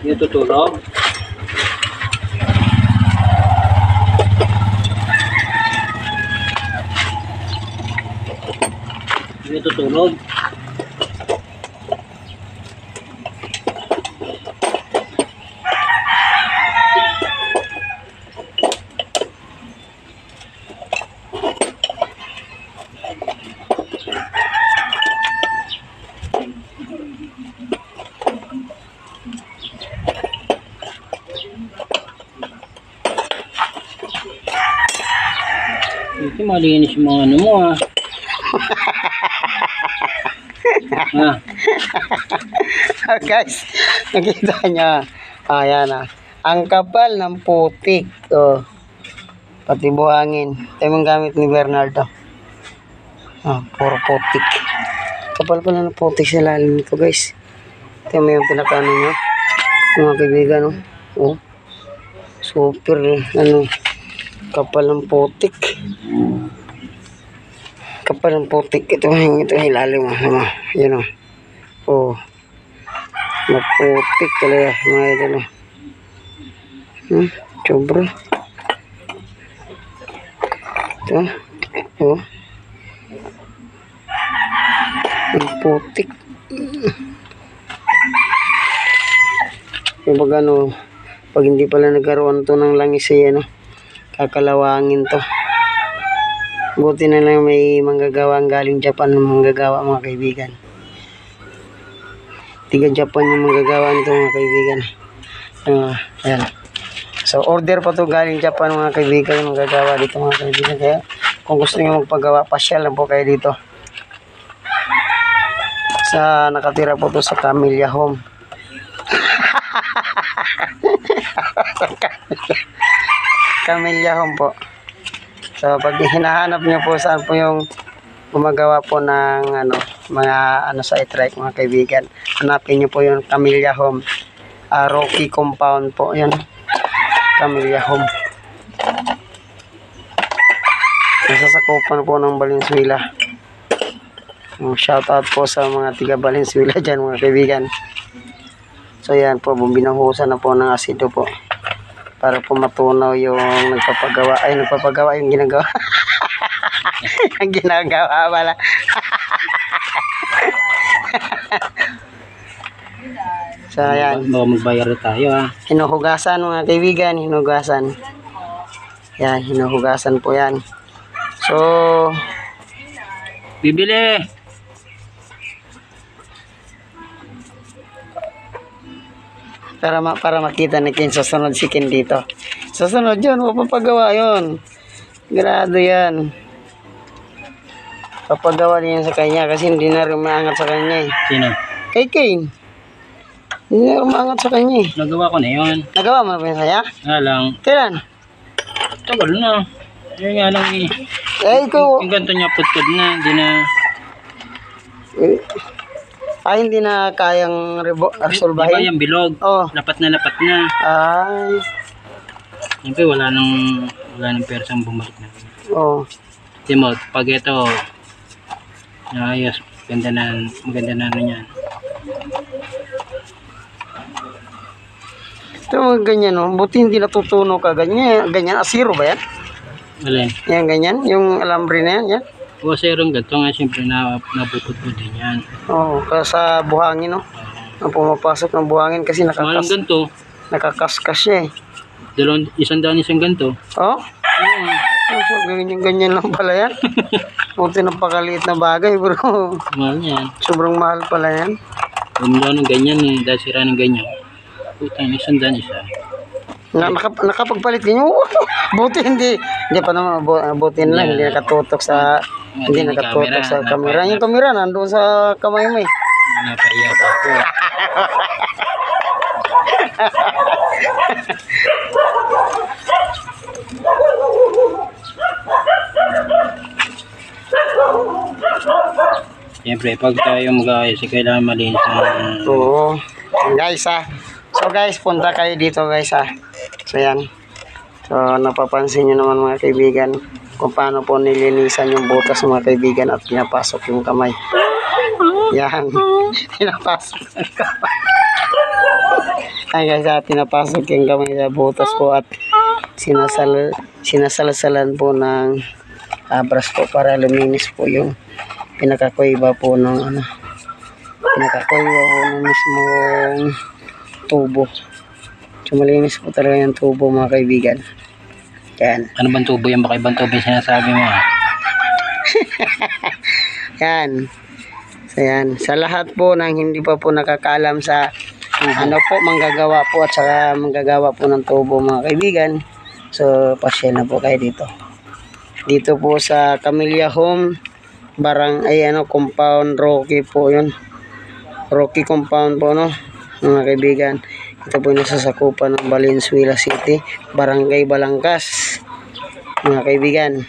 Yung tutulog. Yung tutulog. Ito malinis yung mga ano mo ah. Guys, nakita nyo. Ayan ah. Ang kapal ng putik. Oh. Pati buhangin. Ito yung gamit ni Bernardo. Puro putik. Kapal pala ng putik sa lalim nito guys. Ito yung pinakano nyo. Mga kaibigan. Oh. Super kapal ng putik. Kapal ng putik. Ito hilalim. Yan o. Oh. Maputik talaga mga idol. Sobra. Ito. Oh. Maputik. Yung pag hindi pala nagkaroon to ng langis ay kakalawangin to. Buti na lang may manggagawa galing Japan ng manggagawa mga kaibigan. Tiga Japan yung manggagawa nito mga kaibigan. Ayan. So order pa to galing Japan mga kaibigan yung manggagawa dito mga kaibigan. Kaya kung gusto niyo magpagawa, pasyal lang po kayo dito. Nakatira po to sa Camellia Home. Camellia Home po. So pag hinahanap niyo po saan po yung gumagawa po ng mga site trike mga kaibigan, hanapin niyo po yung Camellia Home. Rocky Compound po yan. Camellia Home. Nasasakupan po ng Valenzuela. Shout out po sa mga tiga Valenzuela dyan mga kaibigan. So yan po, binahusan na po ng asido po para po matunaw yung nagpapagawa yung ginagawa. Ang ginagawa pala. So yan, Baka magbayar tayo ah. hinuhugasan mga kaibigan, hinuhugasan. Yan, hinuhugasan po yan. So Bibili! para makita na kin susunod si Ken dito. Susunod yun, papagawa yun. Grado yan. Papagawa din yan sa kanya kasi hindi na rin maangat sa kanya eh. Sino? Kay Kane. Hindi na rin maangat sa kanya eh. Nagawa ko na yun. Nagawa mo na ba yung saya? Nga lang. Kailan? Tagal na. Yun nga lang eh. Ikaw. Yung ganito niya putkod na. Hindi na. Hindi na kayang resolbahin. Diba yung bilog? Oh. Lapat na lapat na. Ay. Siyempre wala nang persang bumalik na. Oh. Timo, pag ito ayos, maganda na yan. Ito ganyan buti hindi natutuno ka ganyan asiro ba yan? Alin? Yan ganyan, yung alambre na yan. O serong ganito nga, siyempre nabukod ko din yan. Oo, sa buhangin ang pumapasok ng buhangin kasi Malang ganito. nakakaskas siya eh. 100 isang ganito. Oh? So, ganyan lang pala yan. Buti napakaliit na bagay bro. Mahal yan. Sobrang mahal pala yan. Bumila ng ganyan eh, dahil sira ng ganyan. Putang 100 isa. Nakapagpalit din yung buti hindi pa naman buti na lang hindi nakatutok sa camera. Yung camera nandoon sa kamay mo eh. Napaiyak ako. Siyempre pag tayo mag-aayos kailangan malinis ang Oo. Guys so guys, punta kayo dito guys So yan. So napapansin nyo naman mga kaibigan kung paano po nilinisan yung butas mga kaibigan at pinapasok yung kamay. Yan. Pinapasok yung kamay. Hanggang sa pinapasok yung kamay sa butas po at sinasalasalan po ng brush po para luminis po yung pinakakuiba po ng pinakakuiba po ng mismong tubo. So malinis po talaga yung tubo mga kaibigan. Yan. Ano bang tubo yan? Baka ibang tubo yung sinasabi mo ah. Yan. So yan. Sa lahat po ng hindi pa po nakakaalam sa ano po manggagawa po at saka manggagawa po ng tubo mga kaibigan. So pasyal na po kayo dito. Dito po sa Camellia Home, compound Rocky po yun. Rocky compound po no mga kaibigan. Ito po yung nasasakupan ng Valenzuela City, Barangay Balangkas mga kaibigan.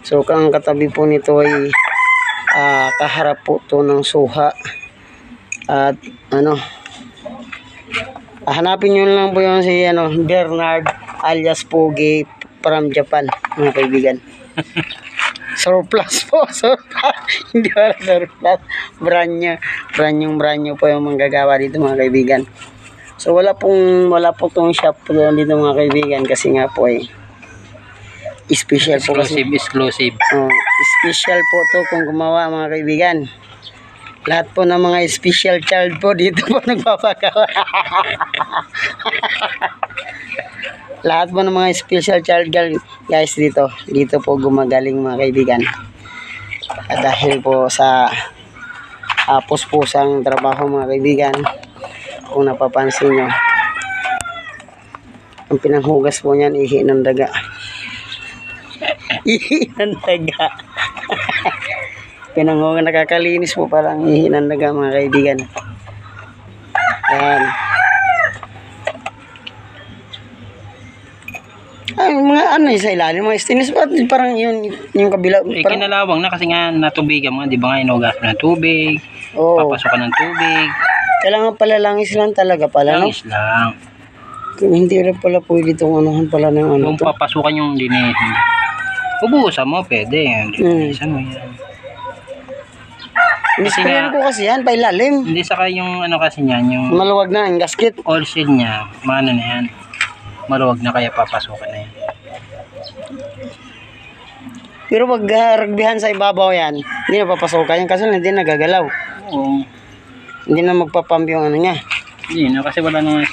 So ang katabi po nito ay kaharap po to ng Suha. At hanapin nyo lang po yung si Bernard alias Pogi from Japan mga kaibigan. Surplus po, surplus. Hindi wala surplus. Brand new po yung manggagawa dito mga kaibigan. So wala po tong shop po dito mga kaibigan kasi nga po ay special po kasi. Exclusive. Special po to kung gumawa mga kaibigan. Lahat po ng mga special child po dito po nagpapagawa. Lahat po ng mga special child guys dito po gumagaling mga kaibigan. At dahil po sa puspusang trabaho mga kaibigan, kung napapansin nyo, ang pinanghugas po niyan ihi ng daga. Ihi ng daga. Pinanghugas, nakakalinis po parang ihi ng daga mga kaibigan. Ayan. Ay, mga sa ilalim, mga stainless pa, parang yung kabila. Parang, kinalawang na kasi nga natubigan mo, di ba nga inugas ng tubig, papasukan ng tubig. Kailangan pala langis lang talaga pala, langis lang. Hindi rin pala pwede itong anuhan pala ng Kung papasukan yung linis, ubuhusan mo, pwede. Ubuhusan mo yan. Nisprayan ko kasi yan, pailalim. Hindi saka yung kasi niyan, yung maluwag na, yung gasket. All seal niya, na yan. Maluwag na kaya papasukan na yan. Pero pag ragbihan sa ibabaw yan, hindi na papasukan yan kasi hindi nagagalaw. Oo. Hindi na magpapump yung niya. Hindi na kasi wala na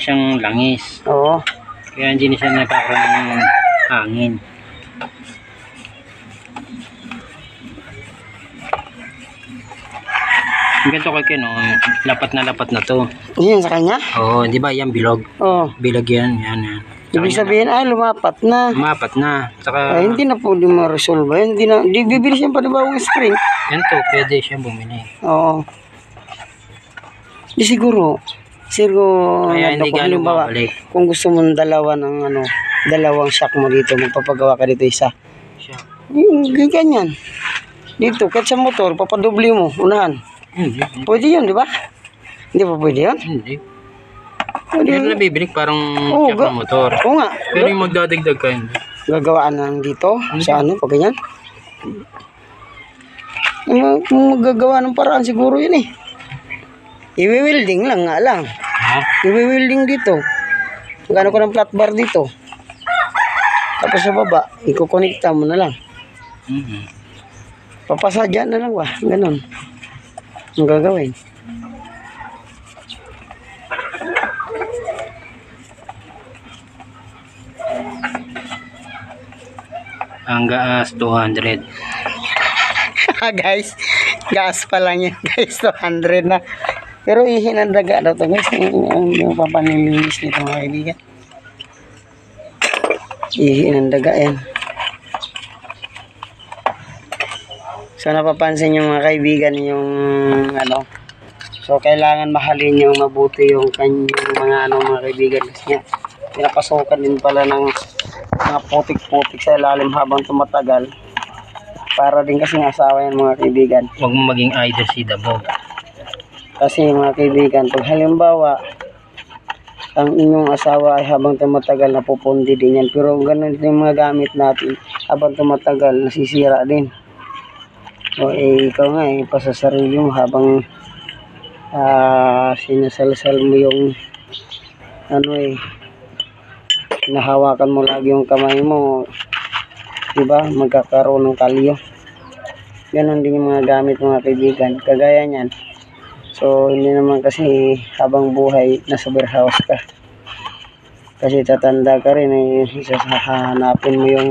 siyang langis. Oo. Kaya hindi na siya nagkakaroon ng hangin. Ganito kay lapat na to. Yan sa kanya? Oo, di ba yan bilog? Oo. Bilog yan. Ibig sabihin, lumapat na. Lumapat na. Saka, hindi na po ma-resolve yan. Hindi bibili siya panibawang spring. Yan to, pwede siya bumili. Oo. Di siguro, kaya hindi gano'ng mabalik. Kung gusto mong dalawang shock mo dito, magpapagawa ka dito isa. Ganyan. Dito, kahit sa motor, papadubli mo, unahan. Pwede yun, di ba? Hindi pa pwede yun? Hindi. Meron na bibili parang shock ng motor. Oo nga. Pero yung magdadagdag ka yun. Gagawaan lang dito, sa pag ganyan. Magagawa ng paraan siguro yun eh. I-welding lang nga lang. Ha? I-welding dito. Magkano ko ng flat bar dito. Tapos sa baba, ikukonekta mo na lang. Papasadya na lang ba? Ganon. Ang gagawin. Ang gas 200. Guys, gas pa lang yan guys, 200 na. Pero ihinandaga daw to guys, yung papanilinis nito mga kaibigan. Ihinandaga yan. So napapansin yung mga kaibigan yung so kailangan mahalin yung mabuti yung kanyang mga kaibigan kasi nga pinapasukan din pala ng mga putik-putik sa ilalim habang tumatagal. Para din kasi asawa yan mga kaibigan. Huwag mo maging either si Dabog. Kasi mga kaibigan, pag halimbawa ang inyong asawa ay habang tumatagal napupundi din yan. Pero ganun din yung mga gamit natin habang tumatagal nasisira din. O ikaw nga pa sa sarili mo habang Sinasalsal mo yung ano nahawakan mo lagi yung kamay mo, diba, magkakaroon ng kalyo. Ganon din yung mga gamit mga kaibigan, kagaya nyan. So hindi naman kasi habang buhay nasa warehouse ka, kasi tatanda ka rin hahanapin mo yung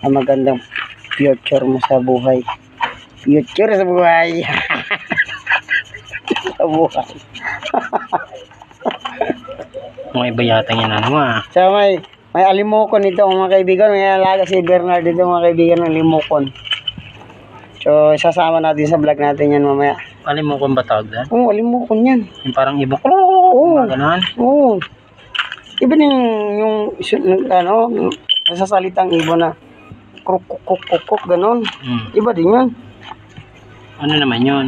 magandang future mo sa buhay. Future sa buhay. Sa buhay. Mga iba yata yan So may alimokon ito mga kaibigan. May alaga si Bernard dito mga kaibigan ng limokon. So isasama natin sa vlog natin yan mamaya. Alimokon ba tawag doon? Oo, alimokon yan. Yung parang ibon. Oo. Gano'n? Oo. Iba din yung ano, nasasalitang ibon na kruk kruk kruk kruk gano'n. Iba din yan. Ano naman yun?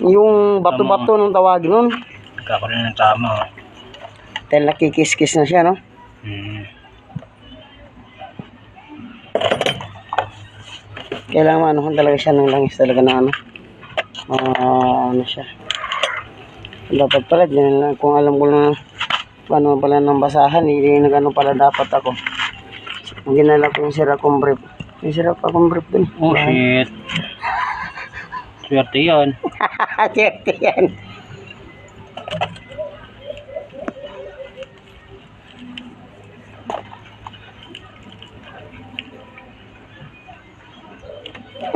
Yung bato-bato nung tawagin nun. Nagkakaroon ng tama. Dahil nakikis-kis na siya, no? Kailangan ano talaga siya ng langis talaga na ano. Ano siya. Dapat pala, dyan lang. Kung alam ko na paano pala ng basahan, hindi na gano'n pala dapat ako. Ginala ko yung sirakong brief. Yung sirakong brief dun. Oh, shit. Swerte yun. Swerte yan.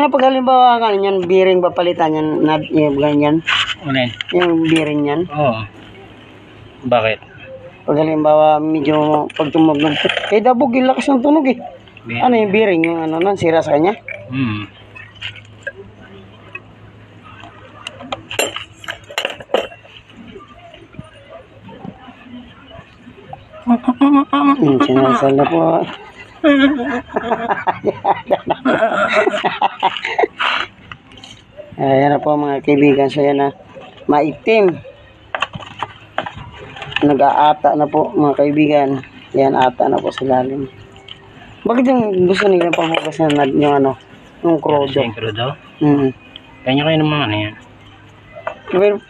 Pag halimbawa ka yan, bearing ba palitan yan, yung ganyan? Alin? Yung bearing yan? Oo. Bakit? Pag halimbawa medyo pag tumugnog, dabog yung lakas ng tunog eh. Ano yung bearing? Yung ano nun, sira sa kanya? Sinasal na po. Ayan na po mga kaibigan. So yan na, maitim. Nag-aata na po mga kaibigan. Yan, ata na po sa lalim. Bakit yung gusto nila panghugas na yung ano, yung crudo? Yung crudo? Kanya kayo naman ano yan.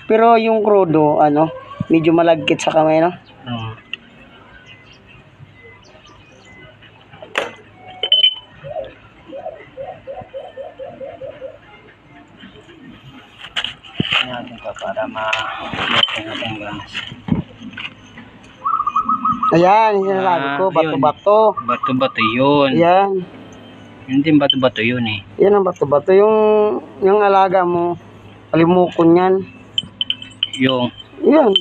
Pero yung crudo, ano, medyo malagkit sa kamay, no? Oo. Natin pa para ma-lokin natin gas. Ayan, yung sinasabi ko, bato-bato. Bato-bato yun. Ayan. Hindi bato-bato yun eh. Yan ang bato-bato. Yung alaga mo, alimukon yan. Yung? Yan.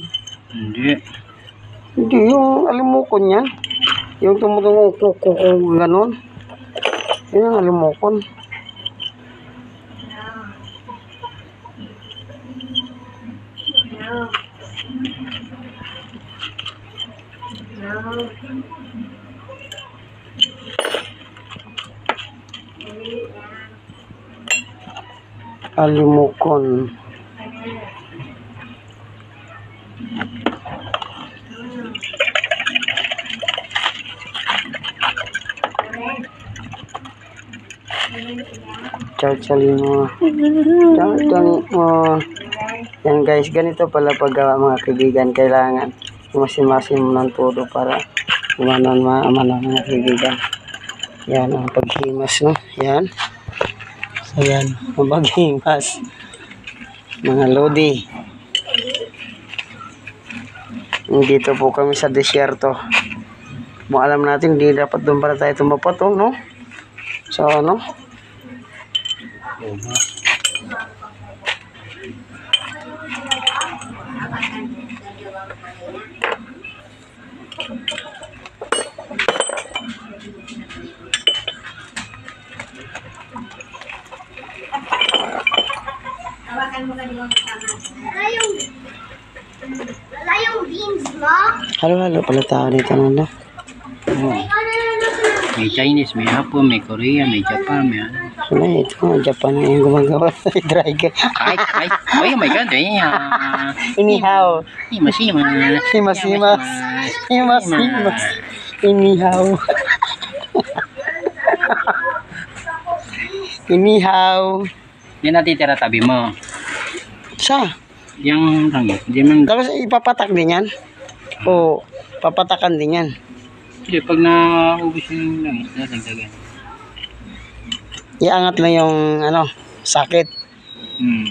Hindi. Hindi, yung alimukon yan. Yung tumutungong kukukong ganon. Yan ang alimukon. Alimukon. Chalchalin mo. Yan guys, ganito pala paggawa mga kaibigan. Kailangan masin-masin mo ng todo para umanon mga kaibigan. Yan ang paghimas, no? Yan. So yan, ang paghimas. Mga lodi. Dito po kami sa desierto. Kung alam natin, hindi dapat doon para tayo tumapatong, no? So, ano? Wala yung beans mo? Halo-halo pala tao dito, no? May Chinese, may Hapon, may Korea, may Japan, may ano. Wala, ito, Japan na yung gumagawa sa dry gun. Oh my God, Inihaw. Himas-himas. Himas-himas. Himas-himas. Inihaw. Inihaw. Yan natitira tabi mo. Siya. Yung langis. Hindi man. Tapos ipapatak din yan. O papatakan din yan. Hindi, pag naubos yung langis, nadagdagan. Iangat lang yung ano, sakit. Hmm.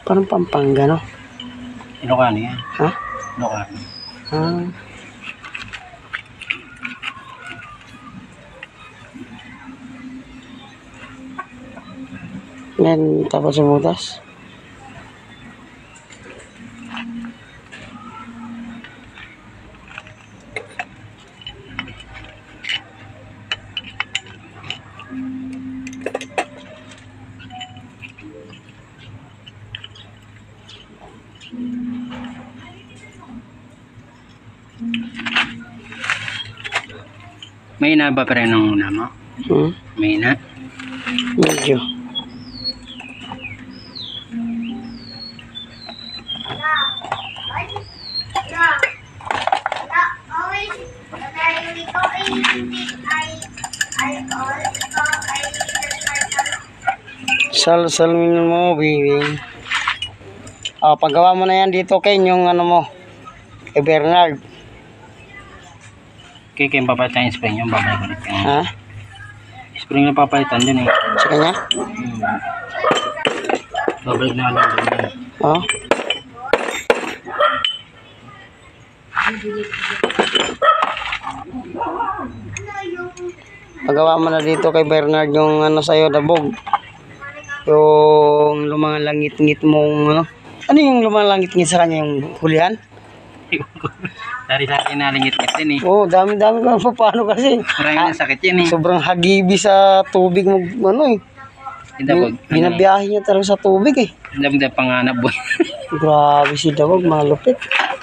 Parang Pampanga, no? Ilocano yan. Ha? Ilocano. Ah. Yan, tapos sa butas. May ina ba pa rin ang una mo? May ina? Medyo. Always, dahil ito ay hindi ay alcohol, ito ay Salmin mo, baby. Oh, paggawa mo na yan dito, Ken, yung ano mo. Kay Bernard. Okay, kaya papalitan yung spring yung babalik ulit yung Ha? spring na papalitan din eh. Sa kanya? Babalik na lang din. Oh. Pagawa mo na dito kay Bernard yung ano sa'yo, dabog. Yung lumalangit-ngit mong ano. Ano yung lumalangit-ngit sa kanya, yung hulihan? Dari-dari nalingit-ngit din eh. Oo, dami-dami ko. Paano kasi? Maraming sakit yan eh. Sobrang hagibi sa tubig mo, ano eh. Dabog. Binabiyahe niya talaga sa tubig eh. Dabog panganap boy. Grabe si Dabog, malupit.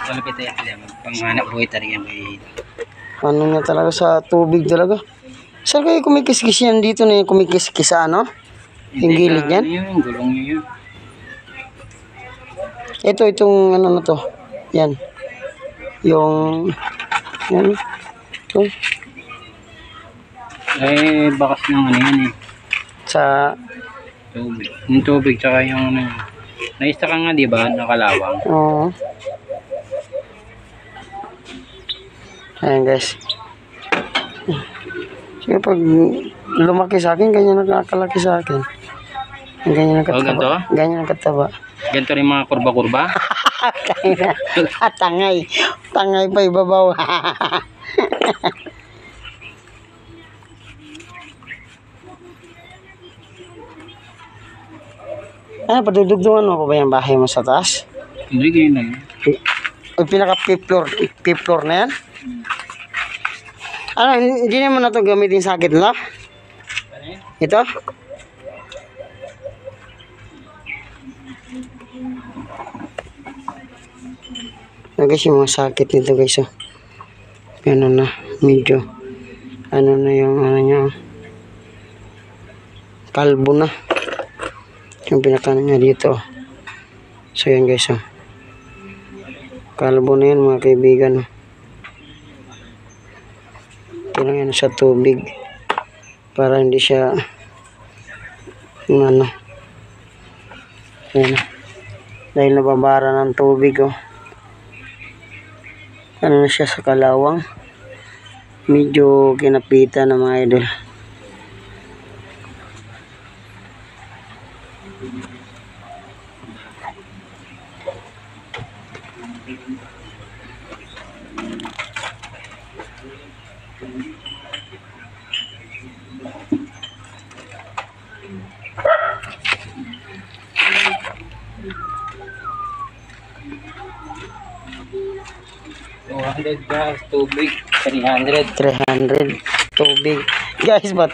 Malapit tayo sila. Panganap boy talaga boy. Ano niya talaga sa tubig talaga. Saan kayo kumikis-kis yan dito na yung kumikis-kis sa ano? Yung gilid yan? Yung gulong nyo yun. Itong ano na to. Yan. Yung yan. Ito. Eh, bakas ng ano yan eh. Sa Tubig. Yung tubig tsaka yung ano. Naista ka nga diba? Nakalawang. oo. Ayan guys. Sige pag lumaki sa akin, ganyan nakakalaki sa akin. Ganyan ang Oh, ganito? kataba. Ganyan ang kataba. Ganito rin mga kurba-kurba. Tangay. Tangay pa ibabaw. Ano, padudugtungan mo pa ba yung bahay mo sa taas? Hindi ganyan lang. O pinaka fifth floor na yan? Ano, hindi naman na ito gamitin sakit nila? Ito? Guys, yung mga sakit nito guys. Oh. Ano na, medyo ano na yung ano niya. Kalbo na. Yung pinakanan niya dito. So yan guys. Oh. Kalbo na yan mga kaibigan. Oh. Kailangan sa tubig para hindi siya ano. Ayan. Dahil nababara ng tubig. Oh. Ano na siya sa kalawang, medyo kinapitan ng mga idol. Gas, tubig, 300. 300 tubig guys, but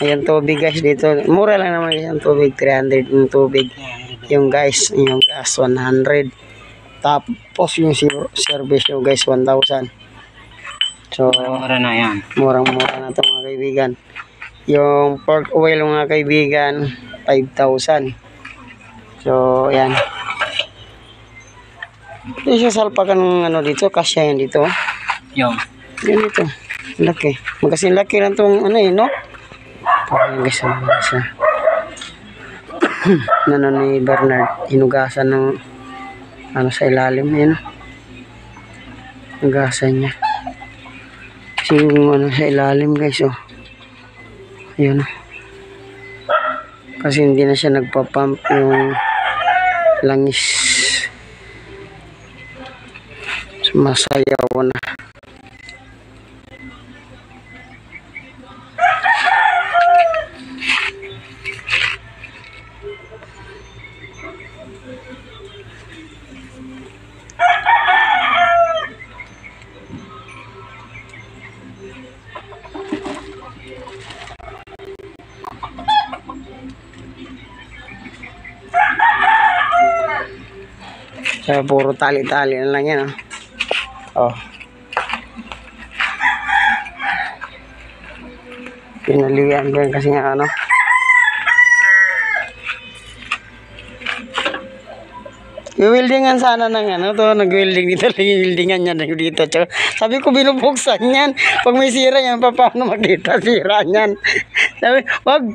ayan tubig guys dito, mura lang naman guys ang tubig. 300 yung tubig, yung guys, yung gas 100, tapos yung service yung guys 1,000. So Mura na yan. murang-mura na to mga kaibigan. Yung pork oil mga kaibigan 5,000. So, yan. Ito siya salpakan ng ano dito, kasya yan dito. Yung. Yan dito. Laki. Magkasing laki lang itong ano eh, no? Ayan guys, ano siya. Ano ni Bernard, hinugasan ng ano sa ilalim. Yan. Hinugasan niya. Kasi yung ano sa ilalim guys, oh. Yun. Kasi hindi na siya nagpapump yung langis. Sumasayaw na. Kaya puro tali-tali na lang yan, oh. Pinalian ko yan kasi nga ano. I-weldingan sana ng ano to, nag-welding dito lang yung weldingan niya dito. Tsaka, sabi ko binubuksan yan. Pag may sira yan, paano makita sira yan? Sabi, wag.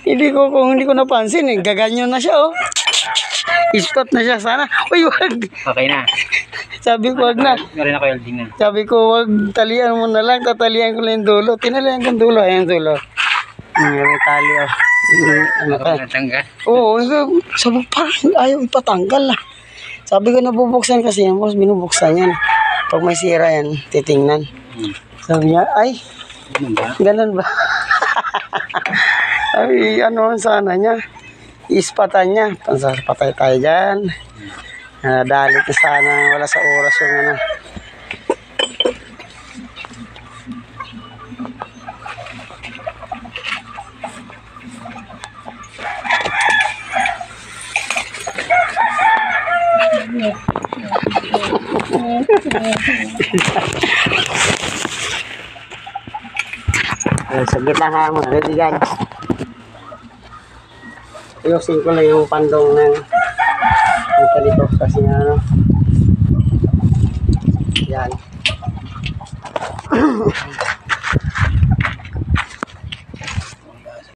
Hindi ko napansin eh. Gaganyo na siya, oh. Ispat na siya sana. Uy, wag. Okay na. Sabi ko, wag na. Meron ako welding na. Sabi ko, wag. Talian mo na lang. Tatalian ko lang yung dulo. Tinalian ko yung dulo. Ayan yung dulo. May tali, oh. Ano ka? Natanggal. Oo. Sabi ko, parang ayaw ipatanggal, ah. Sabi ko, nabubuksan kasi yan. Boss, binubuksan yan. Pag may sira yan, titingnan. Sabi niya, ay, Ganun ba? ganun ba? Ay, ano sana niya? Ispatan niya. Patay tayo dyan. Dalit na sana. Wala sa oras yung ano. Saglit lang ha. Ready guys. Ayusin ko lang yung pandong ng dito kasi ano. Yan.